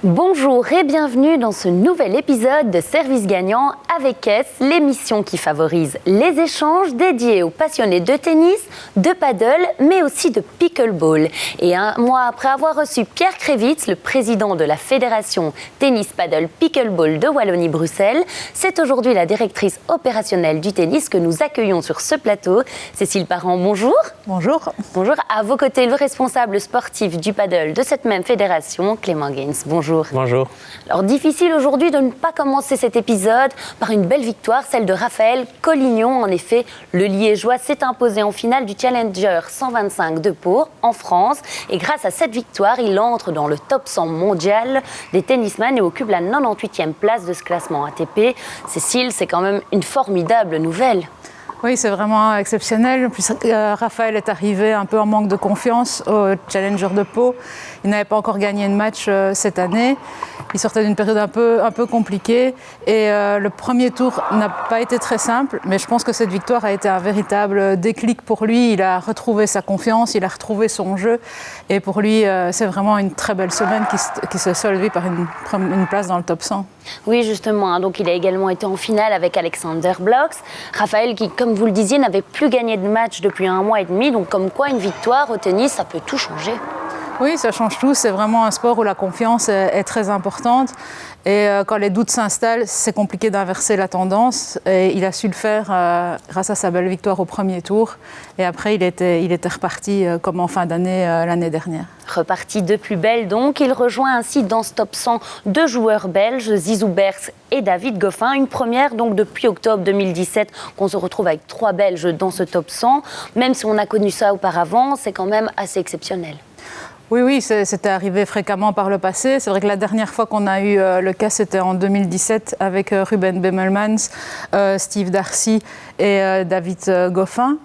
Bonjour et bienvenue dans ce nouvel épisode de Service Gagnant avec S, l'émission qui favorise les échanges dédiés aux passionnés de tennis, de paddle, mais aussi de pickleball. Et un mois après avoir reçu Pierre Krévitz, le président de la Fédération Tennis Paddle Pickleball de Wallonie-Bruxelles, c'est aujourd'hui la directrice opérationnelle du tennis que nous accueillons sur ce plateau. Cécile Parent, bonjour. Bonjour. Bonjour. À vos côtés, le responsable sportif du paddle de cette même fédération, Clément Gaines. Bonjour. Bonjour. Alors, difficile aujourd'hui de ne pas commencer cet épisode par une belle victoire, celle de Raphaël Collignon. En effet, le Liégeois s'est imposé en finale du Challenger 125 de Pau en France. Et grâce à cette victoire, il entre dans le top 100 mondial des tennisman et occupe la 98e place de ce classement ATP. Cécile, c'est quand même une formidable nouvelle. Oui, c'est vraiment exceptionnel. En plus, Raphaël est arrivé un peu en manque de confiance au Challenger de Pau. Il n'avait pas encore gagné de match cette année. Il sortait d'une période un peu compliquée. Et le premier tour n'a pas été très simple. Mais je pense que cette victoire a été un véritable déclic pour lui. Il a retrouvé sa confiance, il a retrouvé son jeu. Et pour lui, c'est vraiment une très belle semaine qui se solde par une place dans le top 100. Oui, justement. Donc, il a également été en finale avec Alexander Blocks. Raphaël, qui, comme vous le disiez, n'avait plus gagné de match depuis 1 mois et demi. Donc, comme quoi, une victoire au tennis, ça peut tout changer. Oui, ça change tout. C'est vraiment un sport où la confiance est très importante. Et quand les doutes s'installent, c'est compliqué d'inverser la tendance. Et il a su le faire grâce à sa belle victoire au premier tour. Et après, il était reparti comme en fin d'année l'année dernière. Reparti de plus belle donc. Il rejoint ainsi dans ce top 100 2 joueurs belges, Zizou Bergs et David Goffin. Une première donc depuis octobre 2017 qu'on se retrouve avec 3 Belges dans ce top 100. Même si on a connu ça auparavant, c'est quand même assez exceptionnel. Oui, c'était arrivé fréquemment par le passé. C'est vrai que la dernière fois qu'on a eu le cas, c'était en 2017 avec Ruben Bemelmans, Steve Darcy et David Goffin.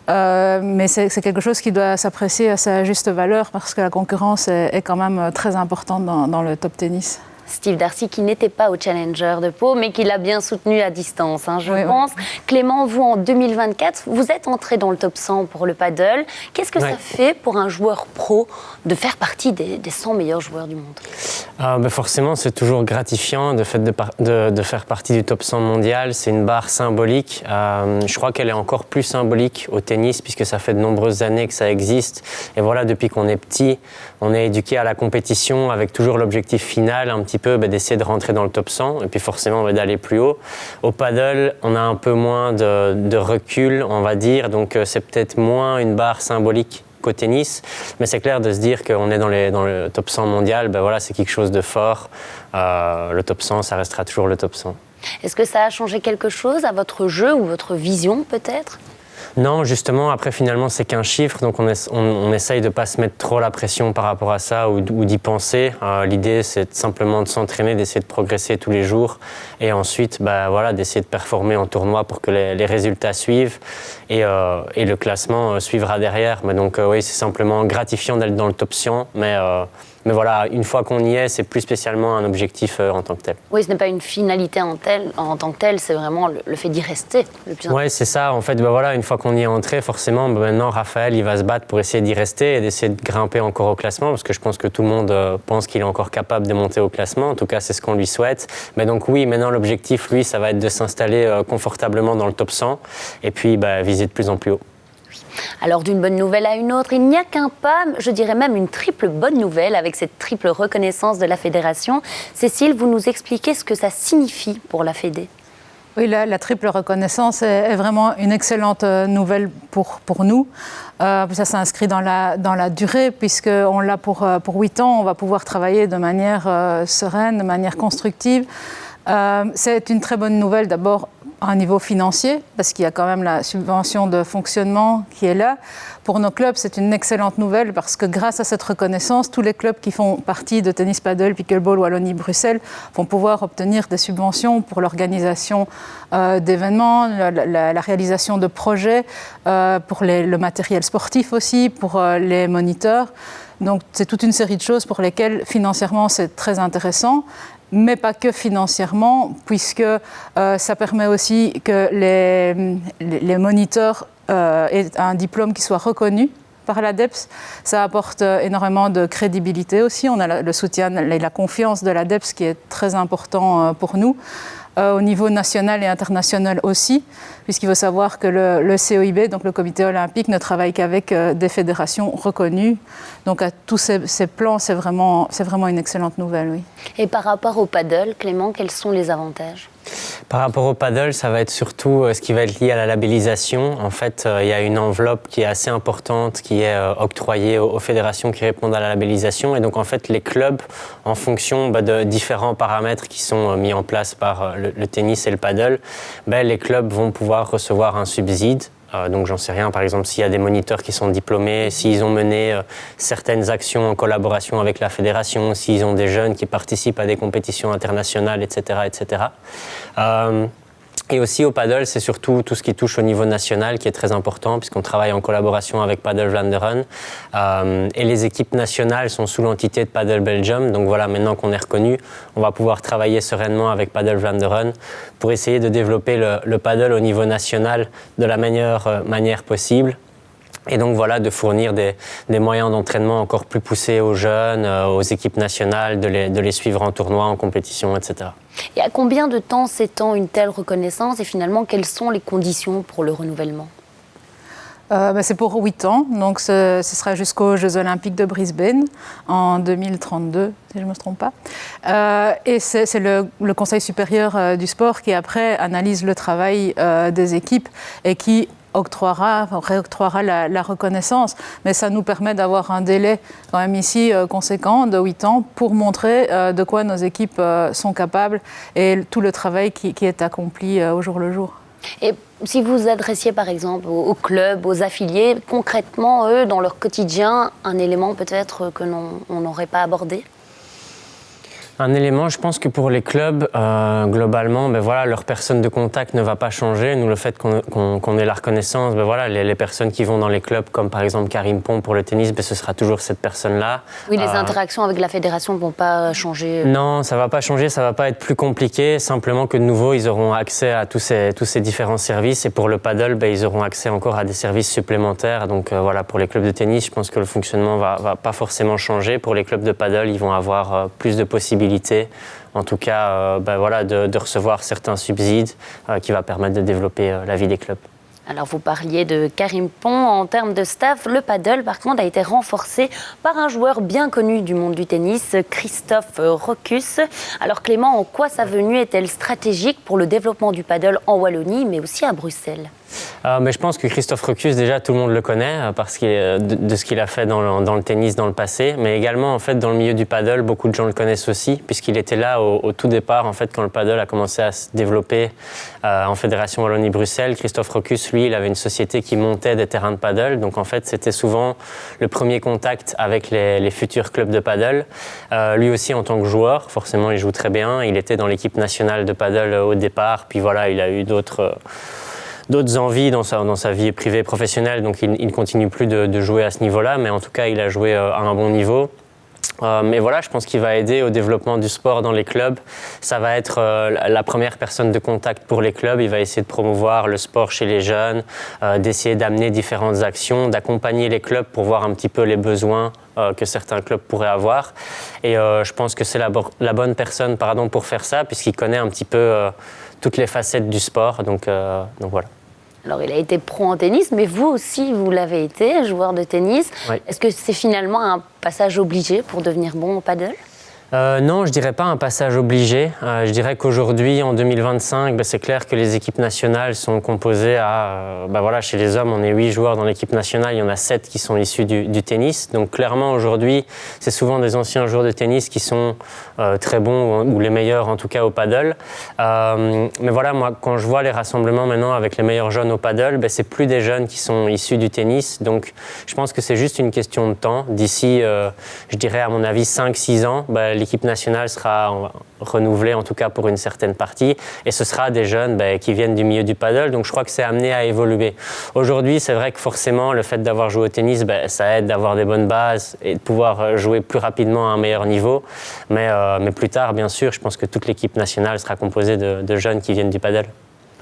Mais c'est quelque chose qui doit s'apprécier à sa juste valeur parce que la concurrence est quand même très importante dans le top tennis. Steve Darcy qui n'était pas au Challenger de Pau, mais qui l'a bien soutenu à distance, je pense. Oui. Clément, vous, en 2024, vous êtes entré dans le top 100 pour le paddle. Qu'est-ce que ça fait pour un joueur pro de faire partie des 100 meilleurs joueurs du monde ? Forcément, c'est toujours gratifiant de faire partie du top 100 mondial. C'est une barre symbolique. Je crois qu'elle est encore plus symbolique au tennis, puisque ça fait de nombreuses années que ça existe. Et voilà, depuis qu'on est petit, on est éduqué à la compétition avec toujours l'objectif final, un petit peu d'essayer de rentrer dans le top 100 et puis forcément d'aller plus haut. Au paddle, on a un peu moins de recul, on va dire, donc c'est peut-être moins une barre symbolique qu'au tennis, mais c'est clair de se dire qu'on est dans le top 100 mondial, voilà, c'est quelque chose de fort. Le top 100, ça restera toujours le top 100. Est-ce que ça a changé quelque chose à votre jeu ou votre vision peut-être ? Non, justement, après finalement c'est qu'un chiffre, donc on essaye de ne pas se mettre trop la pression par rapport à ça ou d'y penser. L'idée c'est simplement de s'entraîner, d'essayer de progresser tous les jours et ensuite d'essayer de performer en tournoi pour que les résultats suivent et le classement suivra derrière. Mais donc oui, c'est simplement gratifiant d'être dans le top 100, mais voilà, une fois qu'on y est, c'est plus spécialement un objectif en tant que tel. Oui, ce n'est pas une finalité en tant que telle, c'est vraiment le fait d'y rester le plus important. Oui, c'est ça. En fait, voilà, une fois qu'on y est entré, forcément, maintenant, Raphaël, il va se battre pour essayer d'y rester et d'essayer de grimper encore au classement, parce que je pense que tout le monde pense qu'il est encore capable de monter au classement. En tout cas, c'est ce qu'on lui souhaite. Mais donc oui, maintenant, l'objectif, lui, ça va être de s'installer confortablement dans le top 100 et puis viser de plus en plus haut. Alors d'une bonne nouvelle à une autre, il n'y a qu'un pas, je dirais même une triple bonne nouvelle avec cette triple reconnaissance de la fédération. Cécile, vous nous expliquez ce que ça signifie pour la Fédé ? Oui, la triple reconnaissance est vraiment une excellente nouvelle pour nous. Ça s'inscrit dans la durée puisqu'on l'a pour 8 ans. On va pouvoir travailler de manière sereine, de manière constructive. C'est une très bonne nouvelle d'abord à un niveau financier, parce qu'il y a quand même la subvention de fonctionnement qui est là. Pour nos clubs, c'est une excellente nouvelle parce que grâce à cette reconnaissance, tous les clubs qui font partie de tennis paddle, pickleball, Wallonie-Bruxelles vont pouvoir obtenir des subventions pour l'organisation d'événements, la réalisation de projets, pour le matériel sportif aussi, pour les moniteurs. Donc c'est toute une série de choses pour lesquelles financièrement c'est très intéressant. Mais pas que financièrement, puisque ça permet aussi que les moniteurs aient un diplôme qui soit reconnu par l'ADEPS. Ça apporte énormément de crédibilité aussi. On a le soutien et la confiance de l'ADEPS qui est très important pour nous. Au niveau national et international aussi, puisqu'il faut savoir que le COIB, donc le Comité olympique, ne travaille qu'avec des fédérations reconnues. Donc à tous ces plans, c'est vraiment une excellente nouvelle, oui. Et par rapport au paddle, Clément, quels sont les avantages ? Par rapport au paddle, ça va être surtout ce qui va être lié à la labellisation. En fait, il y a une enveloppe qui est assez importante, qui est octroyée aux fédérations qui répondent à la labellisation. Et donc, en fait, les clubs, en fonction de différents paramètres qui sont mis en place par le tennis et le paddle, les clubs vont pouvoir recevoir un subside. Donc j'en sais rien, par exemple s'il y a des moniteurs qui sont diplômés, s'ils ont mené certaines actions en collaboration avec la fédération, s'ils ont des jeunes qui participent à des compétitions internationales, etc. etc. Et aussi au paddle, c'est surtout tout ce qui touche au niveau national qui est très important puisqu'on travaille en collaboration avec Padel Vlaanderen. Et les équipes nationales sont sous l'entité de Padel Belgium. Donc voilà, maintenant qu'on est reconnu, on va pouvoir travailler sereinement avec Padel Vlaanderen pour essayer de développer le paddle au niveau national de la meilleure manière possible. Et donc voilà, de fournir des moyens d'entraînement encore plus poussés aux jeunes, aux équipes nationales, de les suivre en tournoi, en compétition, etc. Et à combien de temps s'étend une telle reconnaissance et finalement, quelles sont les conditions pour le renouvellement ? C'est pour 8 ans, donc ce sera jusqu'aux Jeux Olympiques de Brisbane en 2032, si je ne me trompe pas. Et c'est le Conseil supérieur du sport qui après analyse le travail des équipes et qui réoctroiera la reconnaissance, mais ça nous permet d'avoir un délai quand même ici conséquent de 8 ans pour montrer de quoi nos équipes sont capables et tout le travail qui est accompli au jour le jour. Et si vous vous adressiez par exemple aux clubs, aux affiliés, concrètement, eux, dans leur quotidien, un élément peut-être que on n'aurait pas abordé ? Un élément, je pense que pour les clubs, globalement, leur personne de contact ne va pas changer. Nous, le fait qu'on ait la reconnaissance, les personnes qui vont dans les clubs, comme par exemple Karim Pong pour le tennis, ce sera toujours cette personne-là. Oui, les interactions avec la fédération ne vont pas changer. Non, ça ne va pas changer, ça ne va pas être plus compliqué. Simplement que de nouveau, ils auront accès à tous ces différents services. Et pour le paddle, ils auront accès encore à des services supplémentaires. Donc pour les clubs de tennis, je pense que le fonctionnement ne va pas forcément changer. Pour les clubs de paddle, ils vont avoir plus de possibilités. En tout cas, de recevoir certains subsides qui va permettre de développer la vie des clubs. Alors vous parliez de Karim Pong. En termes de staff, le paddle par contre a été renforcé par un joueur bien connu du monde du tennis, Christophe Rocus. Alors Clément, en quoi sa venue est-elle stratégique pour le développement du paddle en Wallonie mais aussi à Bruxelles ? Mais je pense que Christophe Rocus, déjà tout le monde le connaît parce de ce qu'il a fait dans le tennis dans le passé, mais également en fait dans le milieu du paddle, beaucoup de gens le connaissent aussi puisqu'il était là au tout départ en fait quand le paddle a commencé à se développer en Fédération Wallonie-Bruxelles. Christophe Rocus, lui, il avait une société qui montait des terrains de paddle, donc en fait c'était souvent le premier contact avec les futurs clubs de paddle. Lui aussi en tant que joueur, forcément il joue très bien, il était dans l'équipe nationale de paddle au départ, puis voilà, il a eu d'autres envies dans sa vie privée et professionnelle, donc il ne continue plus de jouer à ce niveau-là, mais en tout cas il a joué à un bon niveau. Mais voilà, je pense qu'il va aider au développement du sport dans les clubs. Ça va être la première personne de contact pour les clubs. Il va essayer de promouvoir le sport chez les jeunes, d'essayer d'amener différentes actions, d'accompagner les clubs pour voir un petit peu les besoins que certains clubs pourraient avoir. Et je pense que c'est la bonne personne pour faire ça, puisqu'il connaît un petit peu toutes les facettes du sport. Donc voilà. Alors, il a été pro en tennis, mais vous aussi, vous l'avez été, joueur de tennis. Oui. Est-ce que c'est finalement un passage obligé pour devenir bon au paddle ? Non, je ne dirais pas un passage obligé. Je dirais qu'aujourd'hui, en 2025, c'est clair que les équipes nationales sont composées chez les hommes, on est 8 joueurs dans l'équipe nationale, il y en a 7 qui sont issus du tennis. Donc clairement, aujourd'hui, c'est souvent des anciens joueurs de tennis qui sont très bons, ou les meilleurs en tout cas au paddle. Mais voilà, moi, quand je vois les rassemblements maintenant avec les meilleurs jeunes au paddle, c'est plus des jeunes qui sont issus du tennis. Donc je pense que c'est juste une question de temps. D'ici, je dirais à mon avis, 5-6 ans, l'équipe nationale sera renouvelée, en tout cas pour une certaine partie, et ce sera des jeunes qui viennent du milieu du paddle, donc je crois que c'est amené à évoluer. Aujourd'hui, c'est vrai que forcément, le fait d'avoir joué au tennis, ça aide d'avoir des bonnes bases et de pouvoir jouer plus rapidement à un meilleur niveau, mais plus tard, bien sûr, je pense que toute l'équipe nationale sera composée de jeunes qui viennent du paddle.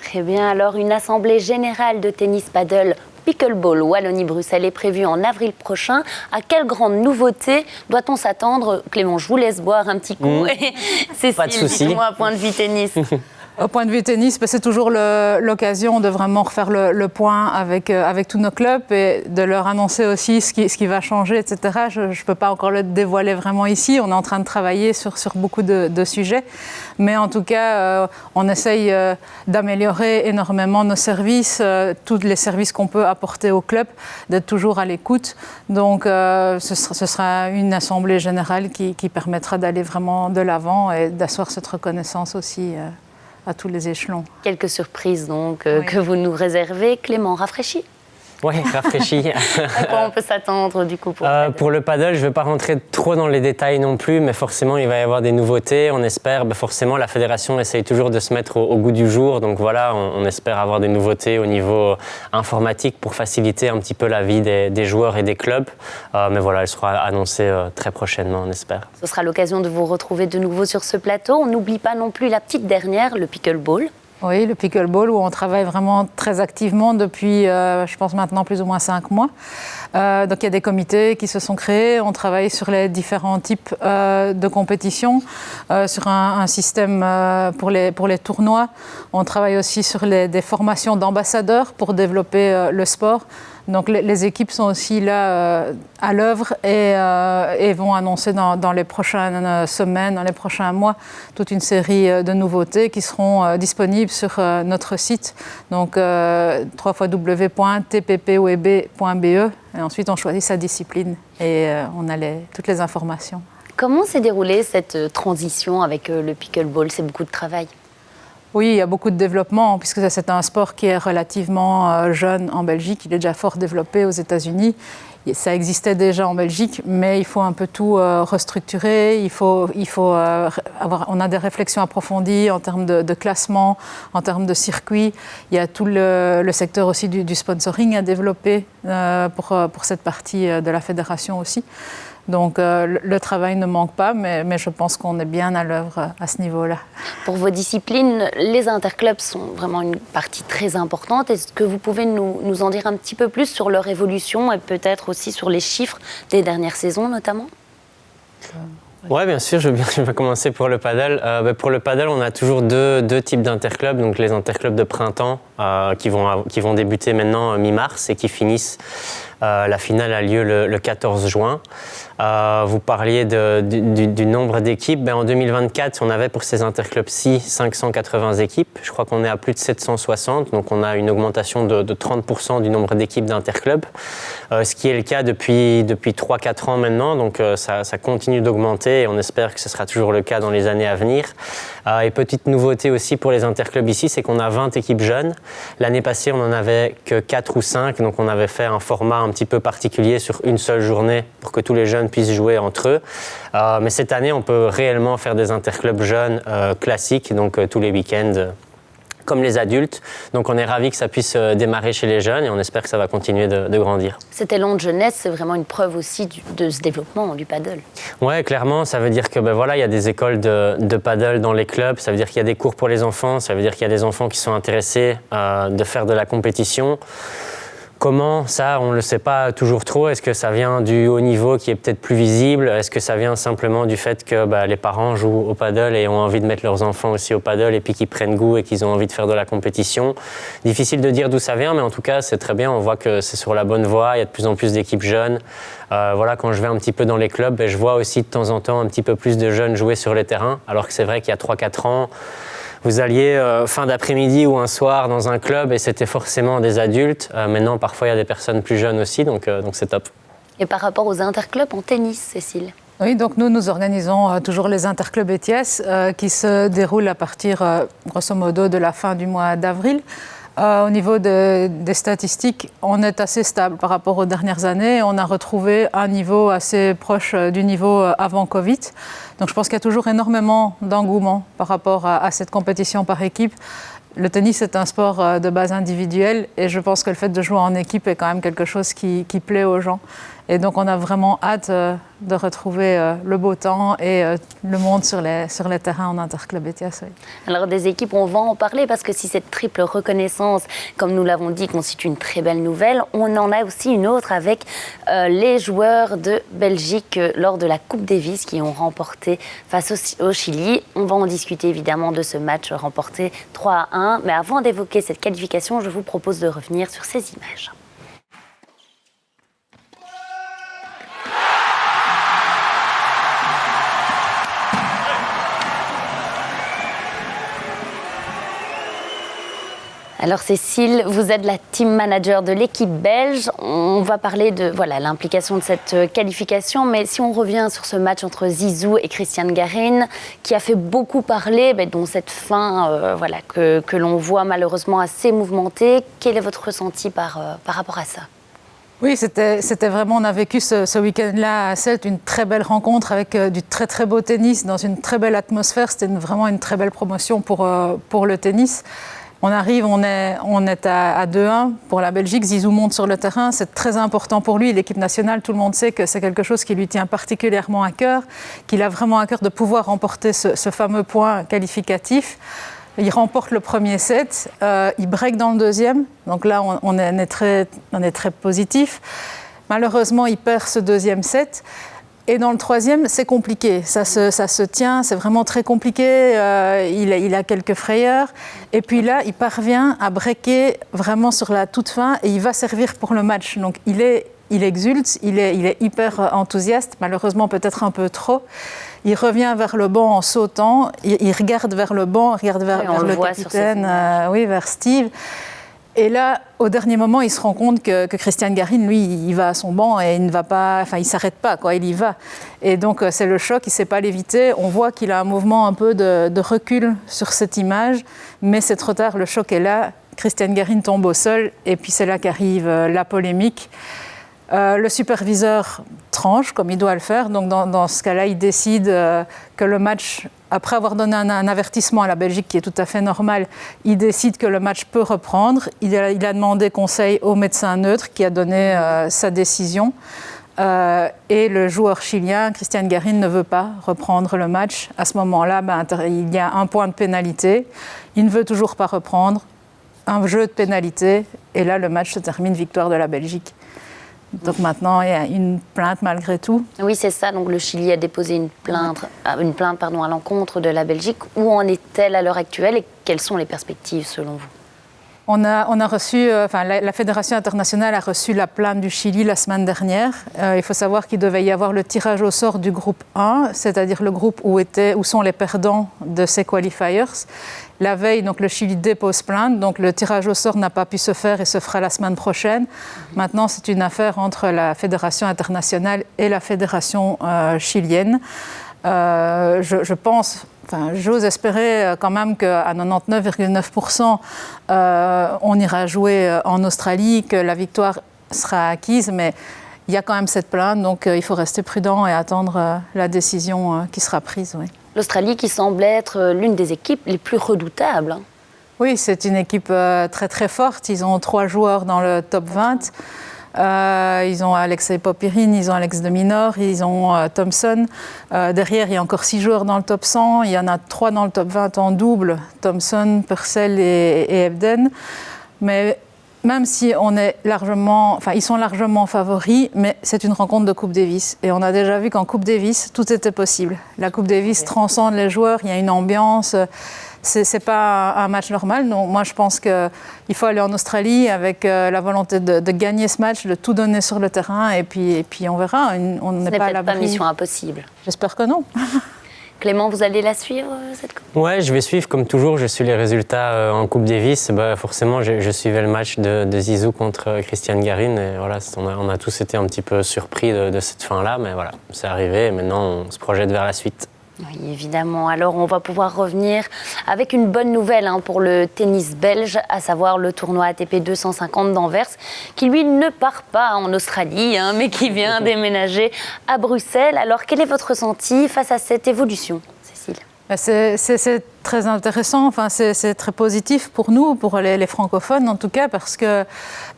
Très bien, alors une assemblée générale de tennis paddle Pickleball Wallonie-Bruxelles est prévu en avril prochain. À quelle grande nouveauté doit-on s'attendre? Clément, je vous laisse boire un petit coup. Cécile, dites-moi, point de vue tennis. Au point de vue tennis, c'est toujours l'occasion de vraiment refaire le point avec tous nos clubs et de leur annoncer aussi ce qui va changer, etc. Je ne peux pas encore le dévoiler vraiment ici. On est en train de travailler sur beaucoup de sujets. Mais en tout cas, on essaye d'améliorer énormément nos services, tous les services qu'on peut apporter au club, d'être toujours à l'écoute. Donc, ce sera une assemblée générale qui permettra d'aller vraiment de l'avant et d'asseoir cette reconnaissance aussi à tous les échelons. Quelques surprises donc que vous nous réservez. Clément, rafraîchi? Oui, rafraîchi. À quoi on peut s'attendre du coup pour le paddle, je ne vais pas rentrer trop dans les détails non plus, mais forcément il va y avoir des nouveautés. On espère, forcément la fédération essaye toujours de se mettre au goût du jour. Donc voilà, on espère avoir des nouveautés au niveau informatique pour faciliter un petit peu la vie des joueurs et des clubs. Mais voilà, elle sera annoncée très prochainement, on espère. Ce sera l'occasion de vous retrouver de nouveau sur ce plateau. On n'oublie pas non plus la petite dernière, le pickleball. Oui, le pickleball où on travaille vraiment très activement depuis, je pense maintenant, plus ou moins 5 mois. Donc il y a des comités qui se sont créés, on travaille sur les différents types de compétitions, sur un système pour les tournois. On travaille aussi sur des formations d'ambassadeurs pour développer le sport. Donc les équipes sont aussi là à l'œuvre et vont annoncer dans les prochaines semaines, dans les prochains mois, toute une série de nouveautés qui seront disponibles sur notre site. Donc www.tppweb.be et ensuite on choisit sa discipline et on a toutes les informations. Comment s'est déroulée cette transition avec le pickleball? C'est beaucoup de travail. Oui, il y a beaucoup de développement puisque c'est un sport qui est relativement jeune en Belgique. Il est déjà fort développé aux États-Unis. Ça existait déjà en Belgique, mais il faut un peu tout restructurer. On a des réflexions approfondies en termes de classement, en termes de circuit. Il y a tout le secteur aussi du sponsoring à développer pour cette partie de la fédération aussi. Donc le travail ne manque pas, mais je pense qu'on est bien à l'œuvre à ce niveau-là. Pour vos disciplines, les interclubs sont vraiment une partie très importante. Est-ce que vous pouvez nous en dire un petit peu plus sur leur évolution et peut-être aussi sur les chiffres des dernières saisons notamment? Oui, bien sûr, je vais commencer pour le paddle. Pour le paddle, on a toujours deux types d'interclubs. Donc les interclubs de printemps qui vont débuter maintenant mi-mars et qui finissent. La finale a lieu le 14 juin. Vous parliez du nombre d'équipes. En 2024, on avait pour ces interclubs-ci 580 équipes. Je crois qu'on est à plus de 760. Donc on a une augmentation de 30% du nombre d'équipes d'interclubs. Ce qui est le cas depuis 3-4 ans maintenant. Donc ça continue d'augmenter et on espère que ce sera toujours le cas dans les années à venir. Et petite nouveauté aussi pour les interclubs ici, c'est qu'on a 20 équipes jeunes. L'année passée, on n'en avait que 4 ou 5. Donc on avait fait un format un petit peu particulier sur une seule journée pour que tous les jeunes puissent jouer entre eux. Mais cette année, on peut réellement faire des interclubs jeunes classiques, donc tous les week-ends, comme les adultes. Donc on est ravis que ça puisse démarrer chez les jeunes et on espère que ça va continuer de grandir. Cet élan de jeunesse, c'est vraiment une preuve aussi de ce développement du paddle. Oui, clairement, ça veut dire que il y a des écoles de paddle dans les clubs, ça veut dire qu'il y a des cours pour les enfants, ça veut dire qu'il y a des enfants qui sont intéressés de faire de la compétition. Comment ça, on ne le sait pas toujours trop. Est-ce que ça vient du haut niveau qui est peut-être plus visible? Est-ce que ça vient simplement du fait que les parents jouent au paddle et ont envie de mettre leurs enfants aussi au paddle et puis qu'ils prennent goût et qu'ils ont envie de faire de la compétition? Difficile de dire d'où ça vient, mais en tout cas, c'est très bien. On voit que c'est sur la bonne voie. Il y a de plus en plus d'équipes jeunes. Quand je vais un petit peu dans les clubs, je vois aussi de temps en temps un petit peu plus de jeunes jouer sur les terrains. Alors que c'est vrai qu'il y a 3-4 ans, vous alliez fin d'après-midi ou un soir dans un club et c'était forcément des adultes. Maintenant, parfois, il y a des personnes plus jeunes aussi, donc c'est top. Et par rapport aux interclubs en tennis, Cécile? Oui, donc nous organisons toujours les interclubs ETIES qui se déroulent à partir, grosso modo, de la fin du mois d'avril. Au niveau des statistiques, on est assez stable par rapport aux dernières années. On a retrouvé un niveau assez proche du niveau avant Covid. Donc je pense qu'il y a toujours énormément d'engouement par rapport à cette compétition par équipe. le tennis est un sport de base individuelle et je pense que le fait de jouer en équipe est quand même quelque chose qui plaît aux gens. Et donc on a vraiment hâte de retrouver le beau temps et le monde sur les terrains en interclub ETIAS. Oui. Alors des équipes, on va en parler parce que si cette triple reconnaissance, comme nous l'avons dit, constitue une très belle nouvelle, on en a aussi une autre avec les joueurs de Belgique lors de la Coupe Davis qui ont remporté face au Chili. On va en discuter évidemment de ce match remporté 3-1. Mais avant d'évoquer cette qualification, je vous propose de revenir sur ces images. Alors Cécile, vous êtes la team manager de l'équipe belge. On va parler de l'implication de cette qualification, mais si on revient sur ce match entre Zizou et Christian Garin, qui a fait beaucoup parler, dont cette fin que l'on voit malheureusement assez mouvementée, quel est votre ressenti par rapport à ça ? Oui, c'était vraiment, on a vécu ce week-end-là à Celt, une très belle rencontre avec du très très beau tennis dans une très belle atmosphère. C'était vraiment une très belle promotion pour le tennis. On arrive, on est à 2-1 pour la Belgique. Zizou monte sur le terrain, c'est très important pour lui. L'équipe nationale, tout le monde sait que c'est quelque chose qui lui tient particulièrement à cœur, qu'il a vraiment à cœur de pouvoir remporter ce fameux point qualificatif. Il remporte le premier set, il break dans le deuxième, donc là on est très positif. Malheureusement, il perd ce deuxième set. Et dans le troisième, c'est compliqué. Ça se tient, c'est vraiment très compliqué. Il a quelques frayeurs. Et puis là, il parvient à breaker vraiment sur la toute fin et il va servir pour le match. Donc il exulte, il est hyper enthousiaste, malheureusement peut-être un peu trop. Il revient vers le banc en sautant, il regarde vers le banc, il regarde vers le capitaine, vers Steve. Et là, au dernier moment, il se rend compte que Christian Garin, lui, il va à son banc et il ne va pas, il s'arrête pas, il y va. Et donc, c'est le choc, il ne sait pas l'éviter. On voit qu'il a un mouvement un peu de recul sur cette image, mais c'est trop tard, le choc est là. Christian Garin tombe au sol et puis c'est là qu'arrive la polémique. Le superviseur tranche, comme il doit le faire. Donc, dans ce cas-là, il décide que le match, après avoir donné un avertissement à la Belgique, qui est tout à fait normal, il décide que le match peut reprendre. Il a demandé conseil au médecin neutre qui a donné sa décision. Et le joueur chilien, Christian Garin, ne veut pas reprendre le match. À ce moment-là, il y a un point de pénalité. Il ne veut toujours pas reprendre. Un jeu de pénalité. Et là, le match se termine victoire de la Belgique. Donc maintenant, il y a une plainte malgré tout. Oui, c'est ça. Donc le Chili a déposé une plainte à l'encontre de la Belgique. Où en est-elle à l'heure actuelle et quelles sont les perspectives selon vous ? On a reçu, la Fédération internationale a reçu la plainte du Chili la semaine dernière. Il faut savoir qu'il devait y avoir le tirage au sort du groupe 1, c'est-à-dire le groupe où sont les perdants de ces qualifiers. La veille, donc, le Chili dépose plainte, donc le tirage au sort n'a pas pu se faire et se fera la semaine prochaine. Maintenant, c'est une affaire entre la Fédération internationale et la Fédération chilienne. Je pense... j'ose espérer quand même qu'à 99,9%, on ira jouer en Australie, que la victoire sera acquise, mais il y a quand même cette plainte, donc il faut rester prudent et attendre la décision qui sera prise. Oui. L'Australie qui semble être l'une des équipes les plus redoutables. Oui, c'est une équipe très très forte. Ils ont 3 joueurs dans le top 20. Ils ont Alexei Popyrin, ils ont Alex de Minaur, ils ont Thompson. Derrière, il y a encore 6 joueurs dans le top 100. Il y en a 3 dans le top 20 en double, Thompson, Purcell et Ebden. Mais même si ils sont largement favoris, mais c'est une rencontre de Coupe Davis. Et on a déjà vu qu'en Coupe Davis, tout était possible. La Coupe Davis transcende les joueurs, il y a une ambiance. C'est pas un match normal. Donc moi, je pense qu'il faut aller en Australie avec la volonté de gagner ce match, de tout donner sur le terrain, et puis on verra. On n'est pas à l'abri. Pas mission impossible. J'espère que non. Clément, vous allez la suivre, cette coupe ? Ouais, je vais suivre comme toujours. Je suis les résultats en Coupe Davis. Forcément, je suivais le match de Zizou contre Christian Garin. Et voilà, on a tous été un petit peu surpris de cette fin-là. Mais voilà, c'est arrivé. Et maintenant, on se projette vers la suite. Oui, évidemment. Alors, on va pouvoir revenir avec une bonne nouvelle pour le tennis belge, à savoir le tournoi ATP 250 d'Anvers, qui, lui, ne part pas en Australie, mais qui vient déménager à Bruxelles. Alors, quel est votre ressenti face à cette évolution, Cécile ? C'est très intéressant, enfin, c'est très positif pour nous, pour les francophones en tout cas, parce que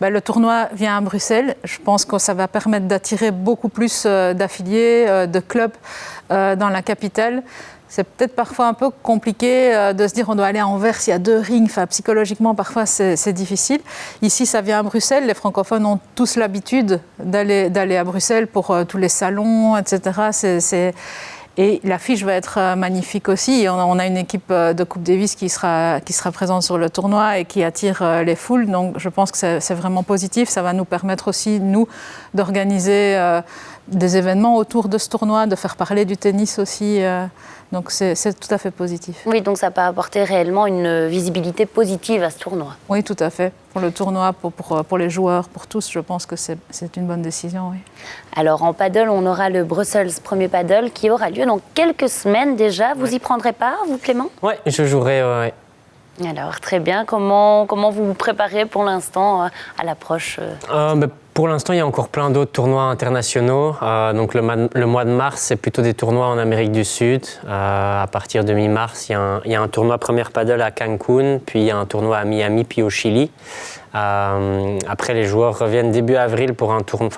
le tournoi vient à Bruxelles. Je pense que ça va permettre d'attirer beaucoup plus d'affiliés, de clubs dans la capitale. C'est peut-être parfois un peu compliqué de se dire on doit aller à Anvers, il y a 2 rings. Enfin, psychologiquement, parfois, c'est difficile. Ici, ça vient à Bruxelles. Les francophones ont tous l'habitude d'aller à Bruxelles pour tous les salons, etc. Et l'affiche va être magnifique aussi. On a une équipe de Coupe Davis qui sera présente sur le tournoi et qui attire les foules. Donc, je pense que c'est vraiment positif. Ça va nous permettre aussi, nous, d'organiser des événements autour de ce tournoi, de faire parler du tennis aussi. Donc, c'est tout à fait positif. Oui, donc ça peut apporter réellement une visibilité positive à ce tournoi. Oui, tout à fait. Pour le tournoi, pour les joueurs, pour tous, je pense que c'est une bonne décision, oui. Alors, en paddle, on aura le Brussels Premier Paddle qui aura lieu dans quelques semaines déjà. Vous y prendrez part, vous, Clément ? Oui, je jouerai, ouais. Alors, très bien. Comment vous vous préparez pour l'instant à l'approche Pour l'instant, il y a encore plein d'autres tournois internationaux. Donc le mois de mars, c'est plutôt des tournois en Amérique du Sud. À partir de mi-mars, il y a un tournoi Premier Paddle à Cancun, puis il y a un tournoi à Miami, puis au Chili. Après, les joueurs reviennent début avril pour un tournoi,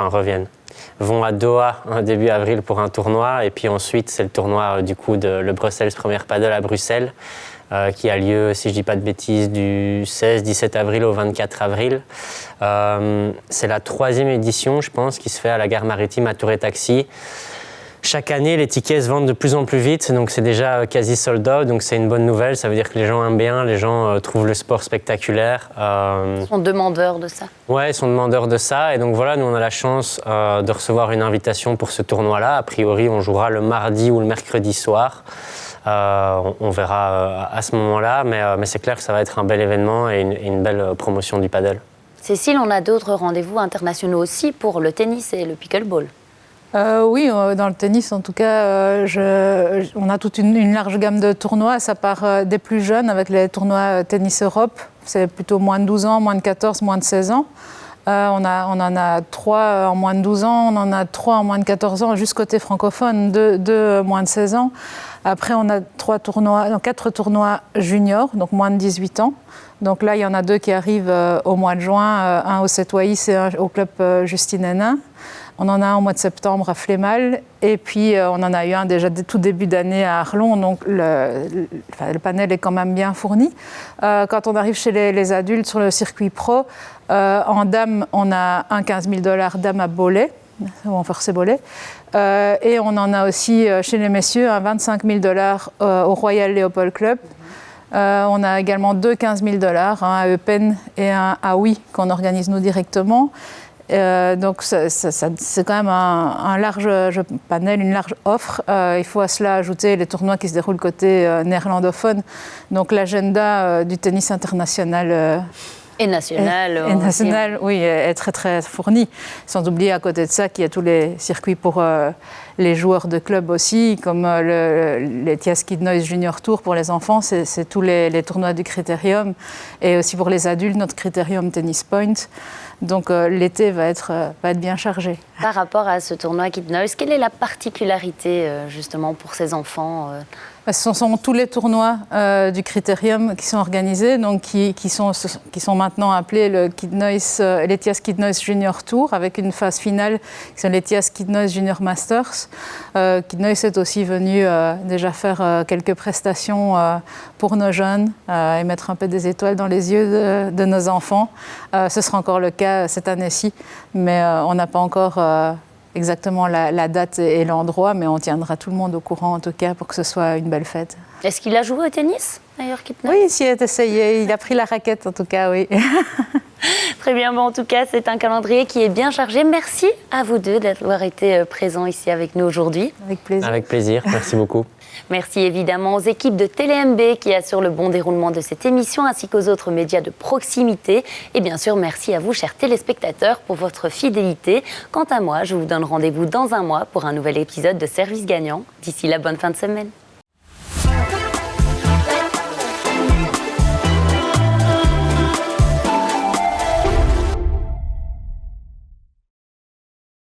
vont à Doha début avril pour un tournoi. Et puis ensuite, c'est le tournoi le Brussels Premier Paddle à Bruxelles. Qui a lieu, si je ne dis pas de bêtises, du 16-17 avril au 24 avril. C'est la 3e édition, je pense, qui se fait à la gare maritime à Tour-et-Taxi. Chaque année, les tickets se vendent de plus en plus vite, donc c'est déjà quasi sold out, donc c'est une bonne nouvelle. Ça veut dire que les gens aiment bien, les gens trouvent le sport spectaculaire. Ils sont demandeurs de ça. Ouais, ils sont demandeurs de ça. Et donc voilà, nous on a la chance de recevoir une invitation pour ce tournoi-là. A priori, on jouera le mardi ou le mercredi soir. On verra à ce moment-là, mais c'est clair que ça va être un bel événement et une belle promotion du paddle. Cécile, on a d'autres rendez-vous internationaux aussi pour le tennis et le pickleball. Oui, dans le tennis, en tout cas, on a toute une large gamme de tournois. Ça part des plus jeunes avec les tournois Tennis Europe. C'est plutôt moins de 12 ans, moins de 14, moins de 16 ans. On en a 3 en moins de 12 ans, on en a 3 en moins de 14 ans, juste côté francophone, 2 moins de 16 ans. Après, on a 4 tournois juniors, donc moins de 18 ans. Donc là, il y en a 2 qui arrivent au mois de juin, un au Sept-Waïs et un au club Justine Hénin. On en a un au mois de septembre à Flémal. Et puis, on en a eu un déjà tout début d'année à Arlon. Donc, le panel est quand même bien fourni. Quand on arrive chez les adultes sur le circuit pro, en dames, on a un 15 000 $ dame à Bollé, ou en forcé Bollé. Et on en a aussi chez les messieurs un 25 000 $ au Royal Leopold Club. On a également 2 15 000 $, un à Eupen et un à Oui, qu'on organise nous directement. Donc c'est quand même un large panel, une large offre. Il faut à cela ajouter les tournois qui se déroulent côté néerlandophone. Donc l'agenda du tennis international et national. Et national, oui, est très très fourni. Sans oublier à côté de ça qu'il y a tous les circuits pour les joueurs de club aussi, comme les Thias Kid Noise Junior Tour pour les enfants, c'est tous les tournois du Critérium. Et aussi pour les adultes, notre Critérium Tennis Point. Donc l'été va être bien chargé. Par rapport à ce tournoi Kid Noise, quelle est la particularité justement pour ces enfants Ce sont tous les tournois du Critérium qui sont organisés, donc qui sont maintenant appelés les Thias Kid Noise Junior Tour, avec une phase finale qui sont les Thias Kid Noise Junior Masters. Kid Noise est aussi venu déjà faire quelques prestations pour nos jeunes et mettre un peu des étoiles dans les yeux de nos enfants. Ce sera encore le cas cette année-ci, mais on n'a pas encore exactement la date et l'endroit, mais on tiendra tout le monde au courant en tout cas pour que ce soit une belle fête. Est-ce qu'il a joué au tennis d'ailleurs, Kid Noise ? Oui, il s'y est essayé, il a pris la raquette en tout cas, oui. Très bien, bon, en tout cas c'est un calendrier qui est bien chargé. Merci à vous deux d'avoir été présents ici avec nous aujourd'hui. Avec plaisir. Avec plaisir, merci beaucoup. Merci évidemment aux équipes de TéléMB qui assurent le bon déroulement de cette émission ainsi qu'aux autres médias de proximité. Et bien sûr, merci à vous, chers téléspectateurs, pour votre fidélité. Quant à moi, je vous donne rendez-vous dans un mois pour un nouvel épisode de Service Gagnant. D'ici là, bonne fin de semaine.